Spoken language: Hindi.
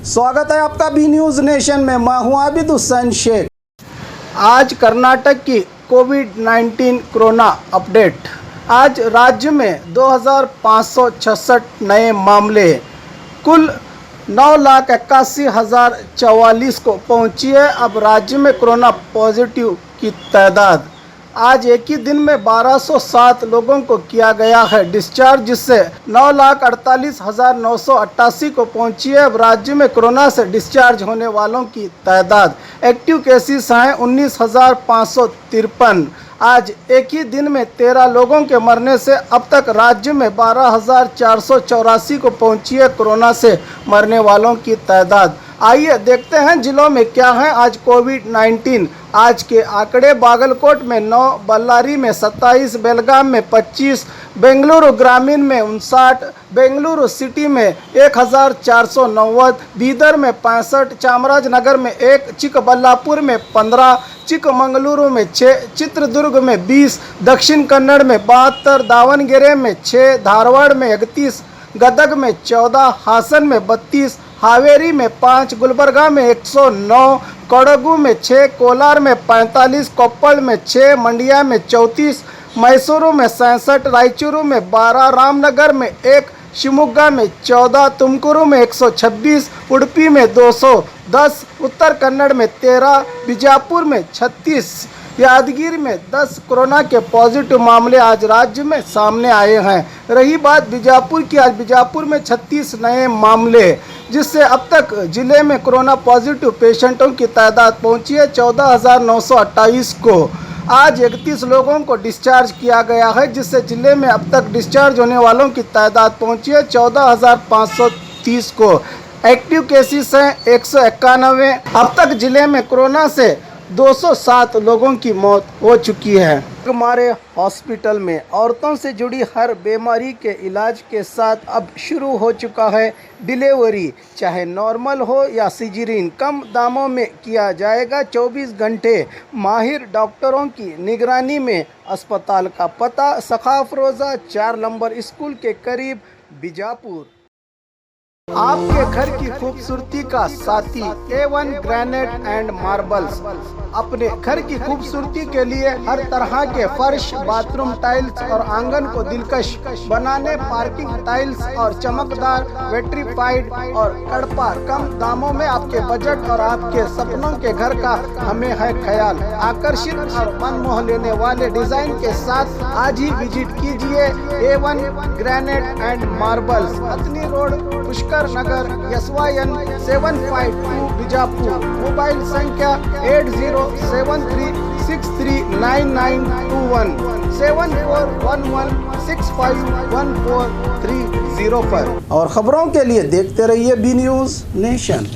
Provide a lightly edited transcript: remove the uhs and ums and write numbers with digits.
स्वागत है आपका बी न्यूज़ नेशन में। मैं हूं आबिद हुसैन शेख। आज कर्नाटक की कोविड-19 कोरोना अपडेट। आज राज्य में 2566 नए मामले, कुल 9,81,044 को पहुंची है अब राज्य में कोरोना पॉजिटिव की तादाद। आज एक ही दिन में 1207 लोगों को किया गया है डिस्चार्ज, जिससे 9,48,988 को पहुंची है अब राज्य में कोरोना से डिस्चार्ज होने वालों की तादाद। एक्टिव केसेस हैं 19,553। आज एक ही दिन में 13 लोगों के मरने से अब तक राज्य में 12,484 को पहुंची है कोरोना से मरने वालों की तादाद। आइए देखते हैं जिलों में क्या है आज कोविड-19 आज के आंकड़े। बागलकोट में 9, बल्लारी में 27, बेलगाम में 25, बेंगलुरु ग्रामीण में 59, बेंगलुरु सिटी में 1,490, बीदर में 65, चामराजनगर में 1, चिकबल्लापुर में 15, चिकमंगलुरु में 6, चित्रदुर्ग में 20, दक्षिण कन्नड़ में 72, दावणगेरे में 6, धारवाड़ में 31, गदग में 14, हासन में 32, हावेरी में 5, गुलबर्गा में 109, कोडगु में 6, कोलार में 45, कोप्पल में 6, मंडिया में 34, मैसूरू में 67, रायचूरू में 12, रामनगर में 1, शिवमोगा में 14, तुमकुरू में 126, उडुपी में 210, उत्तर कन्नड़ में 13, बीजापुर में 36, यादगिरी में 10 कोरोना के पॉजिटिव मामले आज राज्य में सामने आए हैं। रही बात बीजापुर की, आज बीजापुर में 36 नए मामले, जिससे अब तक जिले में कोरोना पॉजिटिव पेशेंटों की तादाद पहुंची है 14,928 को। आज 31 लोगों को डिस्चार्ज किया गया है, जिससे जिले में अब तक डिस्चार्ज होने वालों की तादाद पहुंची है 14,530 को। एक्टिव केसेस हैं 191। अब तक जिले में कोरोना से 207 लोगों की मौत हो चुकी है। हमारे हॉस्पिटल में औरतों से जुड़ी हर बीमारी के इलाज के साथ अब शुरू हो चुका है डिलीवरी, चाहे नॉर्मल हो या सिजेरियन, कम दामों में किया जाएगा। 24 घंटे माहिर डॉक्टरों की निगरानी में। अस्पताल का पता सखाफरोजा 4 नंबर स्कूल के करीब, बीजापुर। आपके घर की खूबसूरती का साथी A1 ग्रेनाइट एंड मार्बल्स। अपने घर की खूबसूरती के लिए हर तरह के फर्श, बाथरूम टाइल्स और आंगन को दिलकश बनाने पार्किंग टाइल्स और चमकदार वेट्रीफाइड और कड़पा कम दामों में आपके बजट और आपके सपनों के घर का हमें है ख्याल। आकर्षित और मन मोह लेने वाले डिजाइन के साथ आज ही विजिट कीजिए A1 ग्रेनाइट एंड मार्बल्स, अतनी रोड, पुष्कर नगर, SYN 752 बीजापुर। मोबाइल संख्या 8073639921 7411651430 पर। और खबरों के लिए देखते रहिए बी न्यूज़ नेशन।